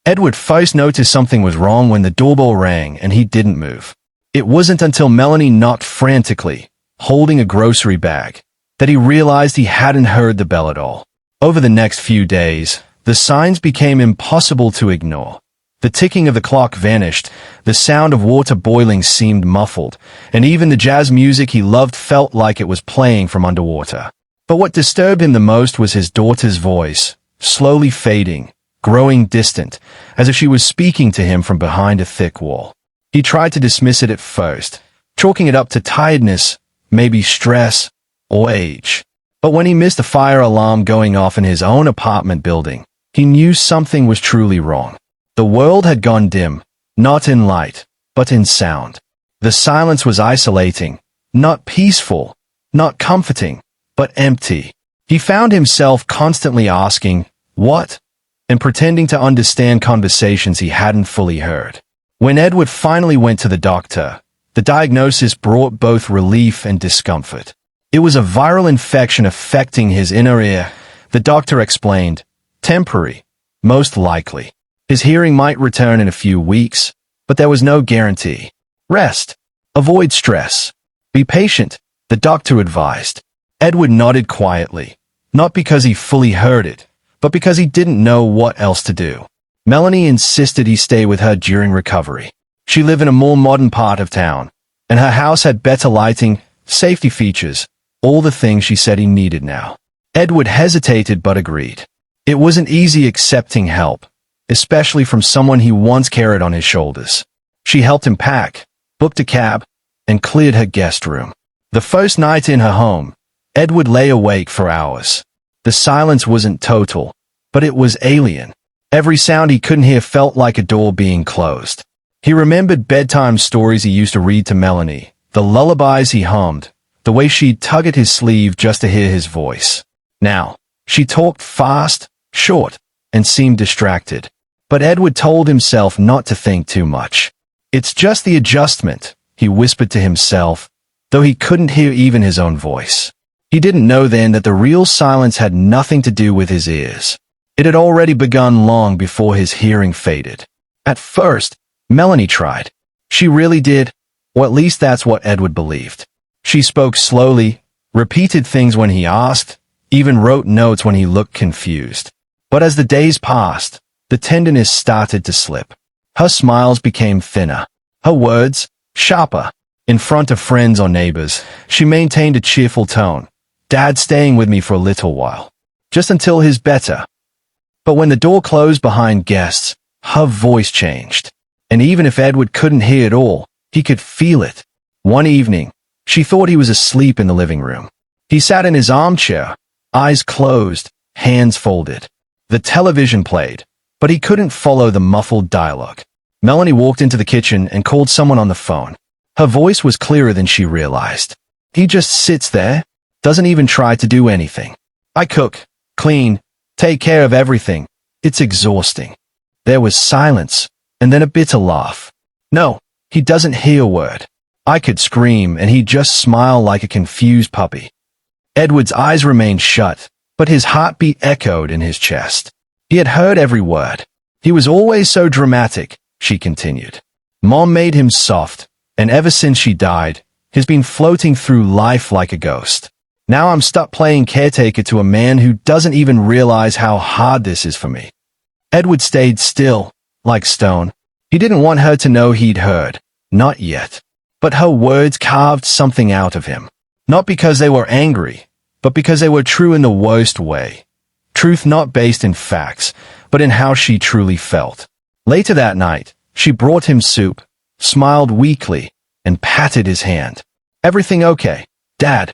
Edward first noticed something was wrong when the doorbell rang and he didn't move. It wasn't until Melanie knocked frantically, holding a grocery bag, that he realized he hadn't heard the bell at all. Over the next few days, the signs became impossible to ignore. The ticking of the clock vanished, the sound of water boiling seemed muffled, and even the jazz music he loved felt like it was playing from underwater. But what disturbed him the most was his daughter's voice, slowly fading, growing distant, as if she was speaking to him from behind a thick wall. He tried to dismiss it at first, chalking it up to tiredness, maybe stress, or age. But when he missed a fire alarm going off in his own apartment building, he knew something was truly wrong. The world had gone dim, not in light, but in sound. The silence was isolating, not peaceful, not comforting, but empty. He found himself constantly asking, "What?" and pretending to understand conversations he hadn't fully heard. When Edward finally went to the doctor, the diagnosis brought both relief and discomfort. It was a viral infection affecting his inner ear. The doctor explained, temporary, most likely. His hearing might return in a few weeks, but there was no guarantee. Rest. Avoid stress. Be patient, the doctor advised. Edward nodded quietly, not because he fully heard it, but because he didn't know what else to do. Melanie insisted he stay with her during recovery. She lived in a more modern part of town, and her house had better lighting, safety features, all the things she said he needed now. Edward hesitated but agreed. It wasn't easy accepting help, especially from someone he once carried on his shoulders. She helped him pack, booked a cab, and cleared her guest room. The first night in her home, Edward lay awake for hours. The silence wasn't total, but it was alien. Every sound he couldn't hear felt like a door being closed. He remembered bedtime stories he used to read to Melanie, the lullabies he hummed, the way she'd tug at his sleeve just to hear his voice. Now, she talked fast, short, and seemed distracted. But Edward told himself not to think too much. "It's just the adjustment," he whispered to himself, though he couldn't hear even his own voice. He didn't know then that the real silence had nothing to do with his ears. It had already begun long before his hearing faded. At first, Melanie tried. She really did, or at least that's what Edward believed. She spoke slowly, repeated things when he asked, even wrote notes when he looked confused. But as the days passed, the tenderness started to slip. Her smiles became thinner, her words sharper. In front of friends or neighbors, she maintained a cheerful tone. "Dad's staying with me for a little while, just until he's better." But when the door closed behind guests, her voice changed. And even if Edward couldn't hear it all, he could feel it. One evening, she thought he was asleep in the living room. He sat in his armchair, eyes closed, hands folded. The television played, but he couldn't follow the muffled dialogue. Melanie walked into the kitchen and called someone on the phone. Her voice was clearer than she realized. "He just sits there, doesn't even try to do anything. I cook, clean, take care of everything. It's exhausting." There was silence, and then a bitter laugh. "No, he doesn't hear a word. I could scream and he'd just smile like a confused puppy." Edward's eyes remained shut, but his heartbeat echoed in his chest. He had heard every word. "He was always so dramatic," she continued. "Mom made him soft, and ever since she died, he's been floating through life like a ghost. Now I'm stuck playing caretaker to a man who doesn't even realize how hard this is for me." Edward stayed still, like stone. He didn't want her to know he'd heard, not yet. But her words carved something out of him. Not because they were angry, but because they were true in the worst way. Truth not based in facts, but in how she truly felt. Later that night, she brought him soup, smiled weakly, and patted his hand. "Everything okay, Dad?"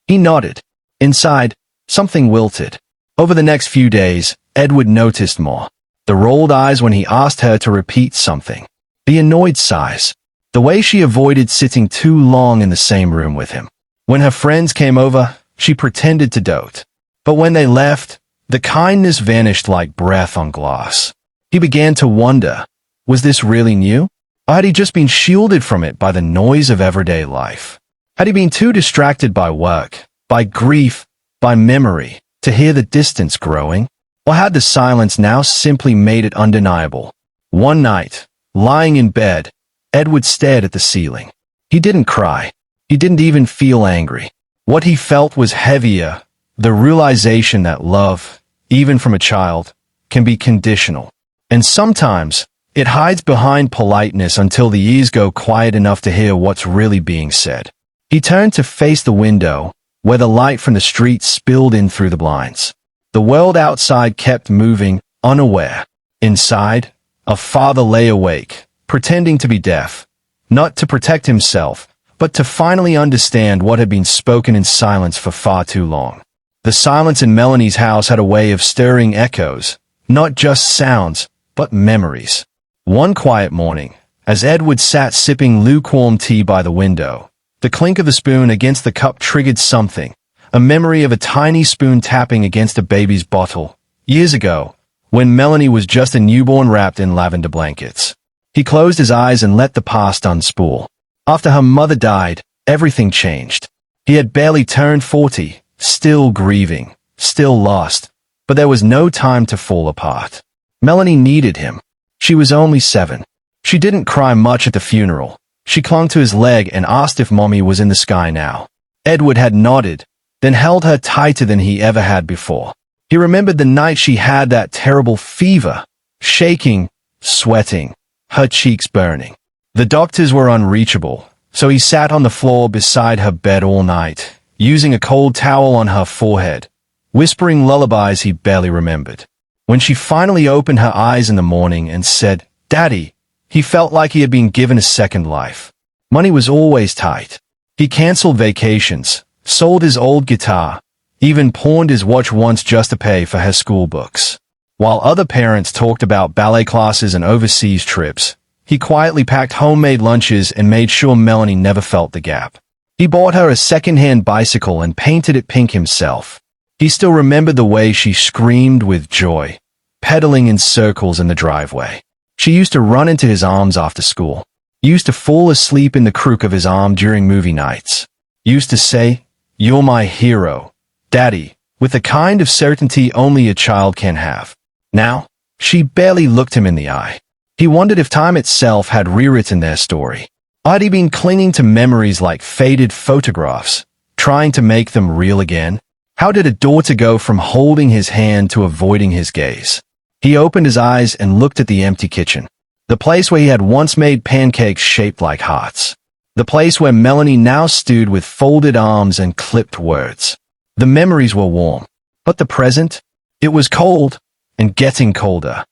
He nodded. Inside, something wilted. Over the next few days, Edward noticed more. The rolled eyes when he asked her to repeat something. The annoyed sighs. The way she avoided sitting too long in the same room with him. When her friends came over, she pretended to dote. But when they left, the kindness vanished like breath on glass. He began to wonder, was this really new? Or had he just been shielded from it by the noise of everyday life? Had he been too distracted by work, by grief, by memory, to hear the distance growing? Or had the silence now simply made it undeniable? One night, lying in bed, Edward stared at the ceiling. He didn't cry. He didn't even feel angry. What he felt was heavier, the realization that love, even from a child, can be conditional. And sometimes, it hides behind politeness until the ears go quiet enough to hear what's really being said. He turned to face the window, where the light from the street spilled in through the blinds. The world outside kept moving, unaware. Inside, a father lay awake, pretending to be deaf, not to protect himself, but to finally understand what had been spoken in silence for far too long. The silence in Melanie's house had a way of stirring echoes, not just sounds, but memories. One quiet morning, as Edward sat sipping lukewarm tea by the window, the clink of the spoon against the cup triggered something, a memory of a tiny spoon tapping against a baby's bottle, years ago, when Melanie was just a newborn wrapped in lavender blankets. He closed his eyes and let the past unspool. After her mother died, everything changed. He had barely turned 40, still grieving, still lost, but there was no time to fall apart. Melanie needed him. She was only 7. She didn't cry much at the funeral. She clung to his leg and asked if Mommy was in the sky now. Edward had nodded, then held her tighter than he ever had before. He remembered the night she had that terrible fever, shaking, sweating, her cheeks burning. The doctors were unreachable, so he sat on the floor beside her bed all night, using a cold towel on her forehead, whispering lullabies he barely remembered. When she finally opened her eyes in the morning and said, "Daddy," he felt like he had been given a second life. Money was always tight. He canceled vacations, sold his old guitar, even pawned his watch once just to pay for her school books. While other parents talked about ballet classes and overseas trips, he quietly packed homemade lunches and made sure Melanie never felt the gap. He bought her a second-hand bicycle and painted it pink himself. He still remembered the way she screamed with joy, pedaling in circles in the driveway. She used to run into his arms after school, used to fall asleep in the crook of his arm during movie nights, used to say, "You're my hero, Daddy," with the kind of certainty only a child can have. Now, she barely looked him in the eye. He wondered if time itself had rewritten their story. Had he been clinging to memories like faded photographs, trying to make them real again? How did a daughter go from holding his hand to avoiding his gaze? He opened his eyes and looked at the empty kitchen. The place where he had once made pancakes shaped like hearts. The place where Melanie now stood with folded arms and clipped words. The memories were warm. But the present? It was cold, and getting colder.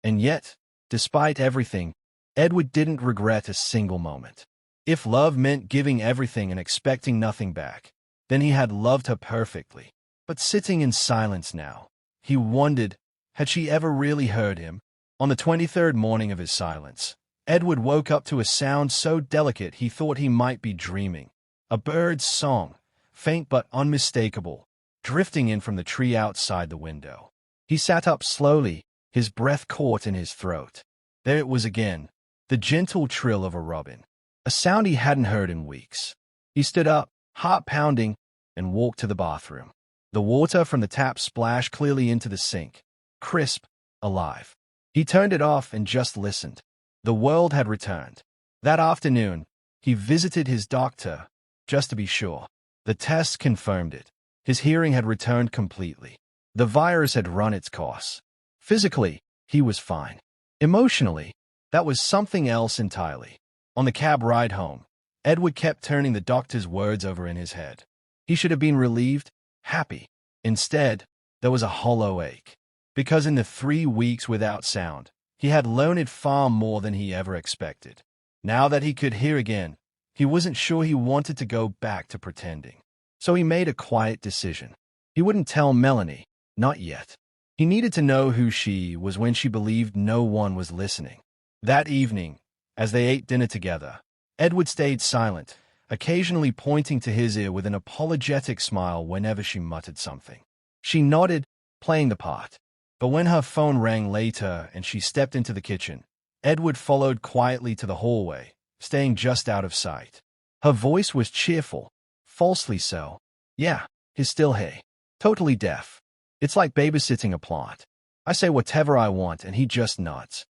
And yet, despite everything, Edward didn't regret a single moment. If love meant giving everything and expecting nothing back, then he had loved her perfectly. But sitting in silence now, he wondered, had she ever really heard him? On the 23rd morning of his silence, Edward woke up to a sound so delicate he thought he might be dreaming. A bird's song, faint but unmistakable, drifting in from the tree outside the window. He sat up slowly, his breath caught in his throat. There it was again, the gentle trill of a robin, a sound he hadn't heard in weeks. He stood up, heart pounding, and walked to the bathroom. The water from the tap splashed clearly into the sink, crisp, alive. He turned it off and just listened. The world had returned. That afternoon, he visited his doctor, just to be sure. The tests confirmed it. His hearing had returned completely. The virus had run its course. Physically, he was fine. Emotionally, that was something else entirely. On the cab ride home, Edward kept turning the doctor's words over in his head. He should have been relieved, happy. Instead, there was a hollow ache. Because in the 3 weeks without sound, he had learned far more than he ever expected. Now that he could hear again, he wasn't sure he wanted to go back to pretending. So he made a quiet decision. He wouldn't tell Melanie, not yet. He needed to know who she was when she believed no one was listening. That evening, as they ate dinner together, Edward stayed silent, occasionally pointing to his ear with an apologetic smile whenever she muttered something. She nodded, playing the part. But when her phone rang later and she stepped into the kitchen, Edward followed quietly to the hallway, staying just out of sight. Her voice was cheerful, falsely so. "Yeah, he's still here. Totally deaf. It's like babysitting a plant. I say whatever I want and he just nods.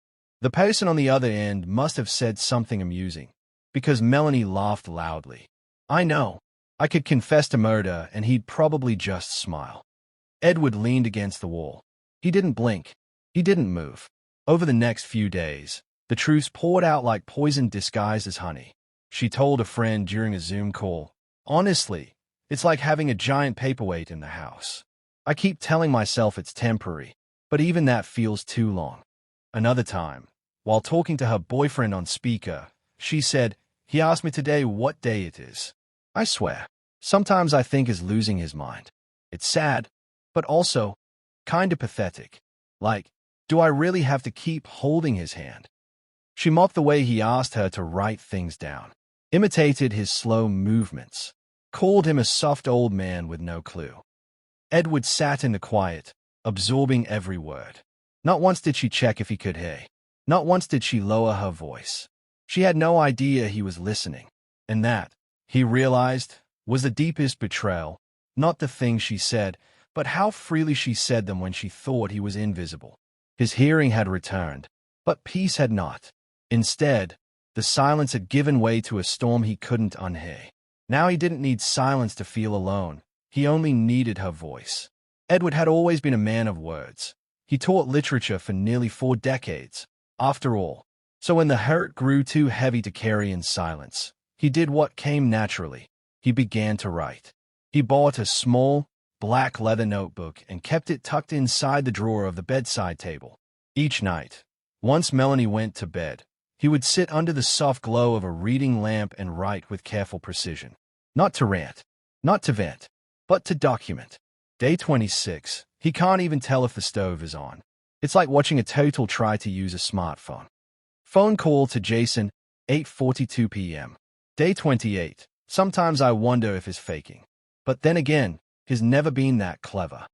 The person on the other end must have said something amusing, because Melanie laughed loudly. I know. I could confess to murder and he'd probably just smile. Edward leaned against the wall. He didn't blink. He didn't move. Over the next few days, the truth poured out like poison disguised as honey. She told a friend during a Zoom call, "Honestly, it's like having a giant paperweight in the house. I keep telling myself it's temporary, but even that feels too long." Another time, while talking to her boyfriend on speaker, she said, "He asked me today what day it is. I swear, sometimes I think he's losing his mind. It's sad, but also kinda pathetic. Like, do I really have to keep holding his hand?" She mocked the way he asked her to write things down, imitated his slow movements, called him a soft old man with no clue. Edward sat in the quiet, absorbing every word. Not once did she check if he could hear. Not once did she lower her voice. She had no idea he was listening. And that, he realized, was the deepest betrayal, not the things she said, but how freely she said them when she thought he was invisible. His hearing had returned, but peace had not. Instead, the silence had given way to a storm he couldn't unhear. Now he didn't need silence to feel alone. He only needed her voice. Edward had always been a man of words. He taught literature for nearly 4 decades, after all. So when the hurt grew too heavy to carry in silence, he did what came naturally. He began to write. He bought a small, black leather notebook and kept it tucked inside the drawer of the bedside table. Each night, once Melanie went to bed, he would sit under the soft glow of a reading lamp and write with careful precision. Not to rant, not to vent, but to document. Day 26. He can't even tell if the stove is on. It's like watching a turtle try to use a smartphone. Phone call to Jason, 8:42 p.m. Day 28. Sometimes I wonder if he's faking. But then again, he's never been that clever.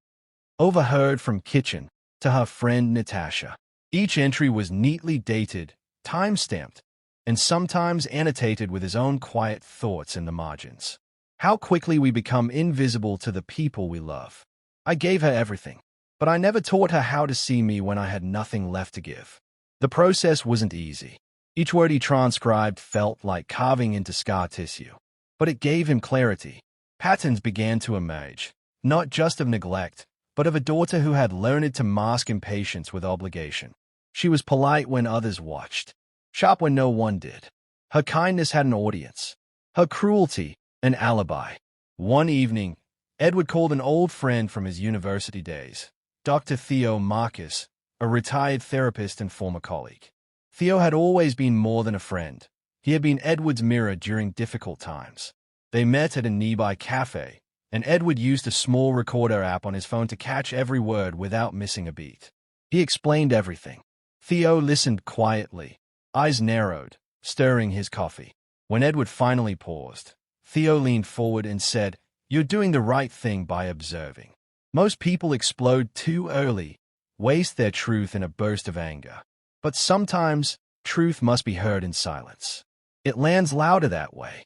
Overheard from kitchen to her friend Natasha. Each entry was neatly dated, time-stamped, and sometimes annotated with his own quiet thoughts in the margins. How quickly we become invisible to the people we love. I gave her everything, but I never taught her how to see me when I had nothing left to give. The process wasn't easy. Each word he transcribed felt like carving into scar tissue. But it gave him clarity. Patterns began to emerge, not just of neglect, but of a daughter who had learned to mask impatience with obligation. She was polite when others watched, sharp when no one did. Her kindness had an audience. Her cruelty, an alibi. One evening, Edward called an old friend from his university days, Dr. Theo Marcus, a retired therapist and former colleague. Theo had always been more than a friend. He had been Edward's mirror during difficult times. They met at a nearby cafe, and Edward used a small recorder app on his phone to catch every word without missing a beat. He explained everything. Theo listened quietly, eyes narrowed, stirring his coffee. When Edward finally paused, Theo leaned forward and said, "You're doing the right thing by observing. Most people explode too early, waste their truth in a burst of anger. But sometimes, truth must be heard in silence. It lands louder that way."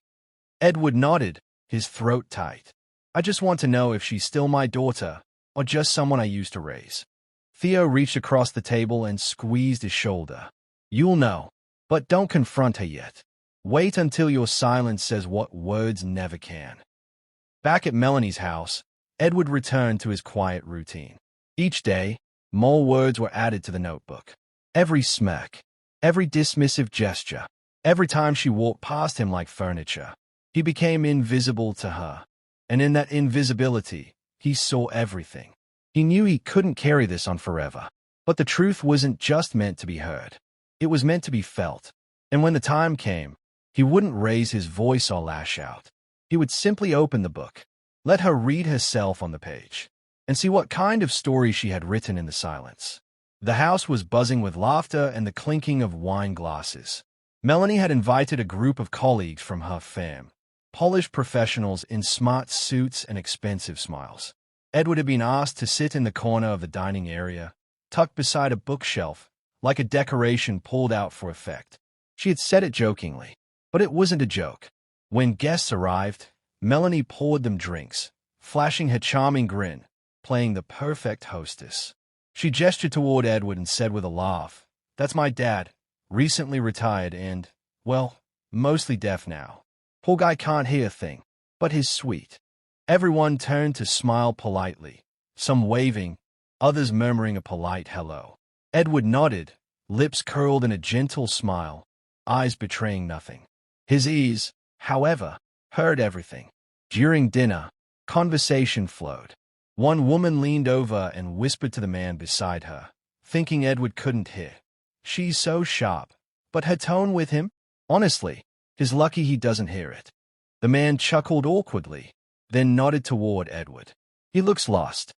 Edward nodded, his throat tight. "I just want to know if she's still my daughter, or just someone I used to raise." Theo reached across the table and squeezed his shoulder. "You'll know, but don't confront her yet. Wait until your silence says what words never can." Back at Melanie's house, Edward returned to his quiet routine. Each day, more words were added to the notebook. Every smirk, every dismissive gesture, every time she walked past him like furniture. He became invisible to her, and in that invisibility, he saw everything. He knew he couldn't carry this on forever, but the truth wasn't just meant to be heard. It was meant to be felt, and when the time came, he wouldn't raise his voice or lash out. He would simply open the book, let her read herself on the page, and see what kind of story she had written in the silence. The house was buzzing with laughter and the clinking of wine glasses. Melanie had invited a group of colleagues from her firm, polished professionals in smart suits and expensive smiles. Edward had been asked to sit in the corner of the dining area, tucked beside a bookshelf, like a decoration pulled out for effect. She had said it jokingly, but it wasn't a joke. When guests arrived, Melanie poured them drinks, flashing her charming grin. playing the perfect hostess. She gestured toward Edward and said with a laugh, "That's my dad, recently retired and, well, mostly deaf now. Poor guy can't hear a thing, but he's sweet." Everyone turned to smile politely, some waving, others murmuring a polite hello. Edward nodded, lips curled in a gentle smile, eyes betraying nothing. His ears, however, heard everything. During dinner, conversation flowed. One woman leaned over and whispered to the man beside her, thinking Edward couldn't hear. "She's so sharp, but her tone with him? Honestly, he's lucky he doesn't hear it." The man chuckled awkwardly, then nodded toward Edward. "He looks lost."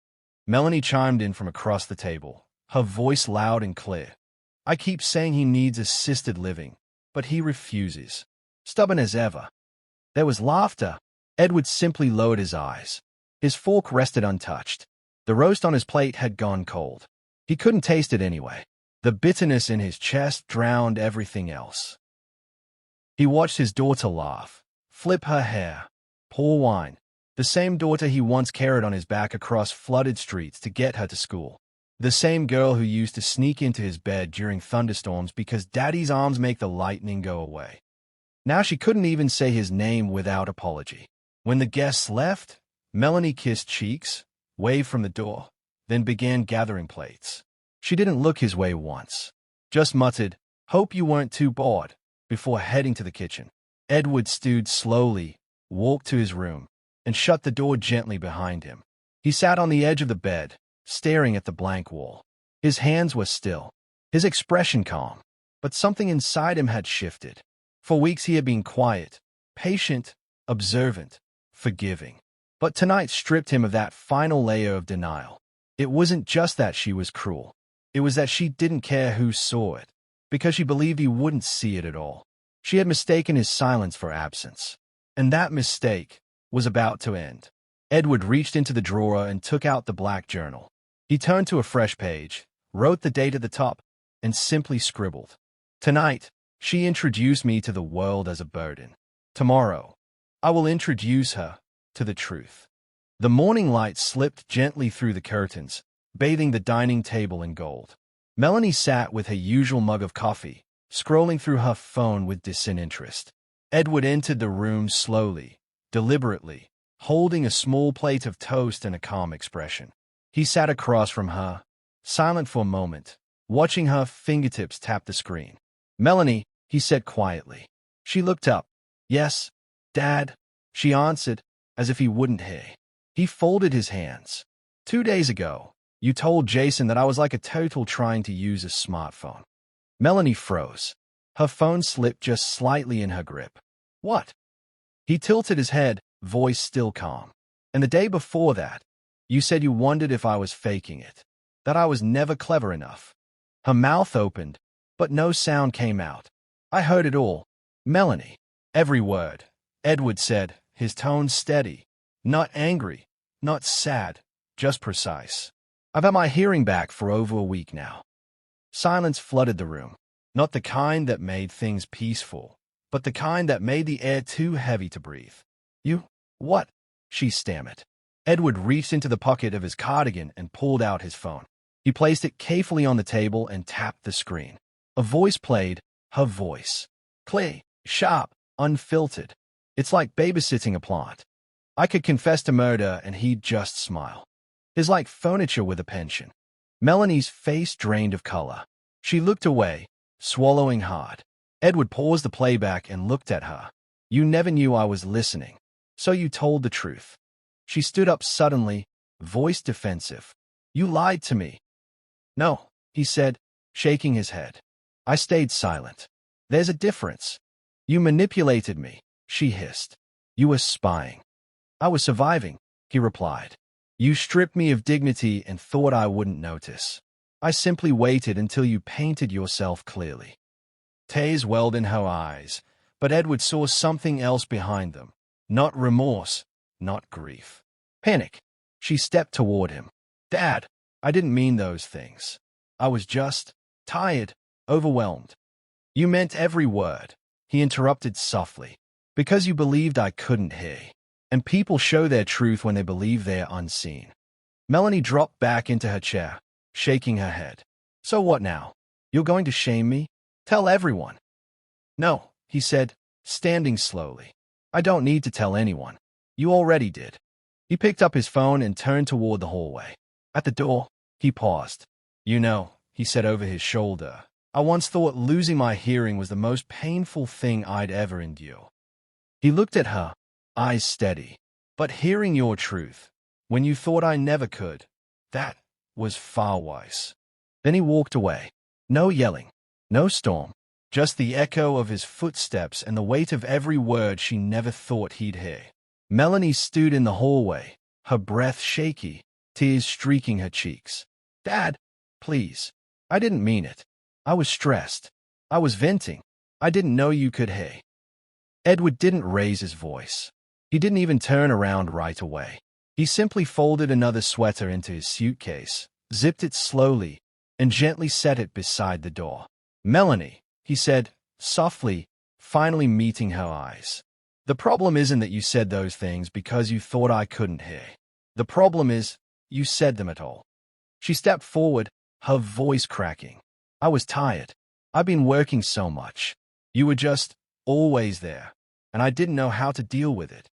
Melanie chimed in from across the table, her voice loud and clear. "I keep saying he needs assisted living, but he refuses. Stubborn as ever." There was laughter. Edward simply lowered his eyes. His fork rested untouched. The roast on his plate had gone cold. He couldn't taste it anyway. The bitterness in his chest drowned everything else. He watched his daughter laugh, flip her hair. Poor wine. The same daughter he once carried on his back across flooded streets to get her to school. The same girl who used to sneak into his bed during thunderstorms because Daddy's arms make the lightning go away. Now she couldn't even say his name without apology. When the guests left, Melanie kissed cheeks, waved from the door, then began gathering plates. She didn't look his way once, just muttered, "Hope you weren't too bored," before heading to the kitchen. Edward stood slowly, walked to his room, and shut the door gently behind him. He sat on the edge of the bed, staring at the blank wall. His hands were still, his expression calm, but something inside him had shifted. For weeks he had been quiet, patient, observant, forgiving. But tonight stripped him of that final layer of denial. It wasn't just that she was cruel. It was that she didn't care who saw it, because she believed he wouldn't see it at all. She had mistaken his silence for absence. And that mistake was about to end. Edward reached into the drawer and took out the black journal. He turned to a fresh page, wrote the date at the top, and simply scribbled, "Tonight, she introduced me to the world as a burden. Tomorrow, I will introduce her to the truth." The morning light slipped gently through the curtains, bathing the dining table in gold. Melanie sat with her usual mug of coffee, scrolling through her phone with disinterest. Edward entered the room slowly, deliberately, holding a small plate of toast and a calm expression. He sat across from her, silent for a moment, watching her fingertips tap the screen. "Melanie," he said quietly. She looked up. "Yes, Dad," she answered, as if he wouldn't hear. He folded his hands. "2 days ago, you told Jason that I was like a turtle trying to use a smartphone." Melanie froze. Her phone slipped just slightly in her grip. "What?" He tilted his head, voice still calm. "And the day before that, you said you wondered if I was faking it, that I was never clever enough." Her mouth opened, but no sound came out. "I heard it all, Melanie." "Every word," Edward said, his tone steady. Not angry, not sad, just precise. "I've had my hearing back for over a week now." Silence flooded the room, not the kind that made things peaceful, but the kind that made the air too heavy to breathe. "You, what?" she stammered. Edward reached into the pocket of his cardigan and pulled out his phone. He placed it carefully on the table and tapped the screen. A voice played, her voice. Clear, sharp, unfiltered. It's like babysitting a plant. I could confess to murder and he'd just smile. It's like furniture with a pension. Melanie's face drained of color. She looked away, swallowing hard. Edward paused the playback and looked at her. "You never knew I was listening, so you told the truth." She stood up suddenly, voice defensive. "You lied to me." "No," he said, shaking his head. "I stayed silent. There's a difference." "You manipulated me," she hissed. "You were spying." "I was surviving," he replied. "You stripped me of dignity and thought I wouldn't notice. I simply waited until you painted yourself clearly." Tears welled in her eyes, but Edward saw something else behind them. Not remorse, not grief. Panic. She stepped toward him. "Dad, I didn't mean those things. I was just tired, overwhelmed." "You meant every word," he interrupted softly, "because you believed I couldn't hear. And people show their truth when they believe they're unseen." Melanie dropped back into her chair, shaking her head. So what now? You're going to shame me? Tell everyone. No, he said, standing slowly. I don't need to tell anyone. You already did. He picked up his phone and turned toward the hallway. At the door, he paused. You know, he said over his shoulder, I once thought losing my hearing was the most painful thing I'd ever endure. He looked at her, eyes steady. But hearing your truth, when you thought I never could, that was far worse. Then he walked away. No yelling, no storm, just the echo of his footsteps and the weight of every word she never thought he'd hear. Melanie stood in the hallway, her breath shaky, tears streaking her cheeks. Dad, please. I didn't mean it. I was stressed. I was venting. I didn't know you could hear. Edward didn't raise his voice. He didn't even turn around right away. He simply folded another sweater into his suitcase, zipped it slowly, and gently set it beside the door. Melanie, he said, softly, finally meeting her eyes. The problem isn't that you said those things because you thought I couldn't hear. The problem is, you said them at all. She stepped forward, her voice cracking. I was tired. I've been working so much. You were just always there, and I didn't know how to deal with it.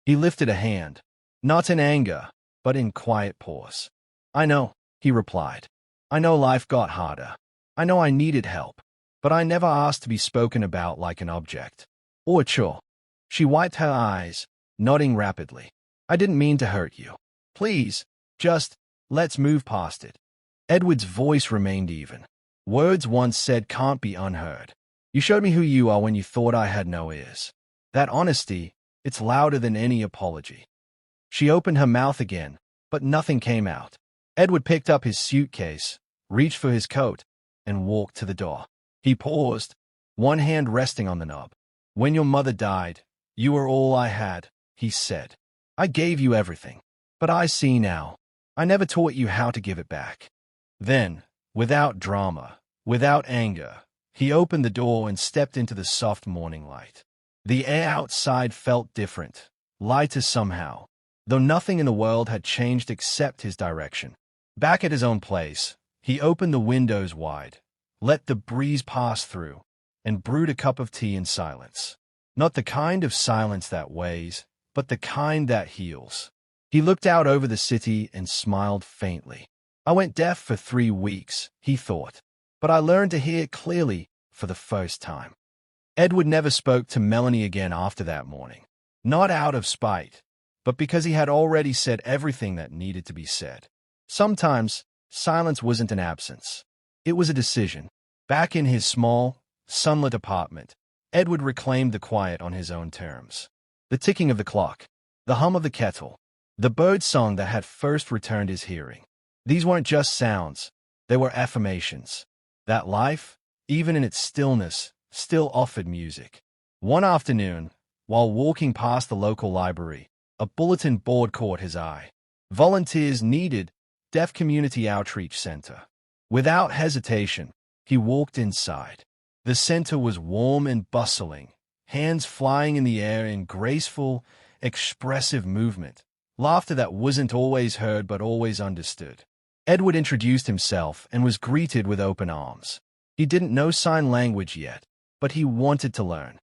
He lifted a hand, not in anger, but in quiet pause. I know, he replied. I know life got harder. I know I needed help, but I never asked to be spoken about like an object. Or a chore. She wiped her eyes, nodding rapidly. I didn't mean to hurt you. Please, just, let's move past it. Edward's voice remained even. Words once said can't be unheard. You showed me who you are when you thought I had no ears. That honesty, it's louder than any apology. She opened her mouth again, but nothing came out. Edward picked up his suitcase, reached for his coat, and walked to the door. He paused, one hand resting on the knob. When your mother died, you were all I had, he said. I gave you everything. But I see now. I never taught you how to give it back. Then, without drama, without anger, he opened the door and stepped into the soft morning light. The air outside felt different, lighter somehow, though nothing in the world had changed except his direction. Back at his own place, he opened the windows wide, let the breeze pass through, and brewed a cup of tea in silence. Not the kind of silence that weighs, but the kind that heals. He looked out over the city and smiled faintly. I went deaf for 3 weeks, he thought, but I learned to hear clearly for the first time. Edward never spoke to Melanie again after that morning. Not out of spite, but because he had already said everything that needed to be said. Sometimes, silence wasn't an absence. It was a decision. Back in his small, sunlit apartment, Edward reclaimed the quiet on his own terms. The ticking of the clock, the hum of the kettle, the bird song that had first returned his hearing. These weren't just sounds, they were affirmations. That life, even in its stillness, still offered music. One afternoon, while walking past the local library, a bulletin board caught his eye. Volunteers needed, Deaf Community Outreach Center. Without hesitation, he walked inside. The center was warm and bustling, hands flying in the air in graceful, expressive movement, laughter that wasn't always heard but always understood. Edward introduced himself and was greeted with open arms. He didn't know sign language yet, but he wanted to learn.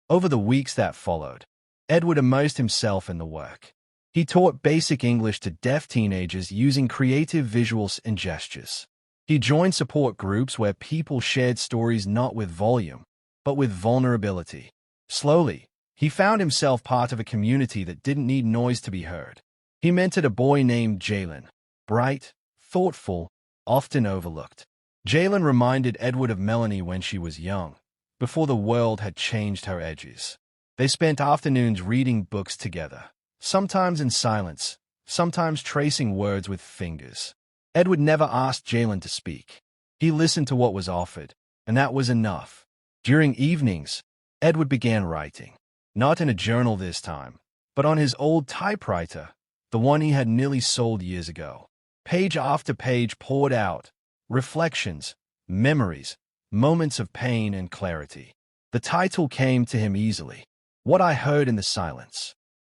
Over the weeks that followed, Edward immersed himself in the work. He taught basic English to deaf teenagers using creative visuals and gestures. He joined support groups where people shared stories not with volume, but with vulnerability. Slowly, he found himself part of a community that didn't need noise to be heard. He mentored a boy named Jalen, bright, thoughtful, often overlooked. Jalen reminded Edward of Melanie when she was young, before the world had changed her edges. They spent afternoons reading books together, sometimes in silence, sometimes tracing words with fingers. Edward never asked Jalen to speak. He listened to what was offered, and that was enough. During evenings, Edward began writing, not in a journal this time, but on his old typewriter, the one he had nearly sold years ago. Page after page poured out, reflections, memories, moments of pain and clarity. The title came to him easily, What I Heard in the Silence.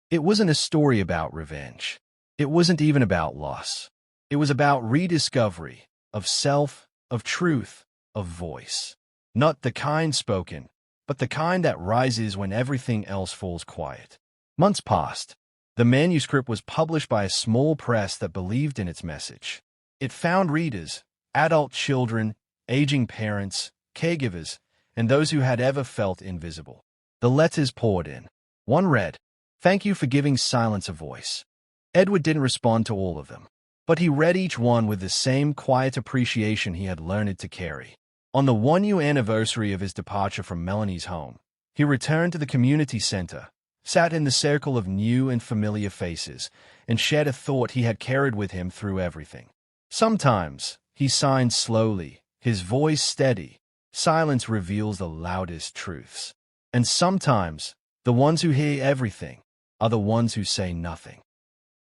It wasn't a story about revenge. It wasn't even about loss. It was about rediscovery of self, of truth, of voice. Not the kind spoken, but the kind that rises when everything else falls quiet. Months passed. The manuscript was published by a small press that believed in its message. It found readers, adult children, aging parents, caregivers, and those who had ever felt invisible. The letters poured in. One read, "Thank you for giving silence a voice." Edward didn't respond to all of them, but he read each one with the same quiet appreciation he had learned to carry. On the 1-year anniversary of his departure from Melanie's home, he returned to the community center, sat in the circle of new and familiar faces, and shared a thought he had carried with him through everything. Sometimes, he signed slowly, his voice steady. Silence reveals the loudest truths. And sometimes, the ones who hear everything are the ones who say nothing.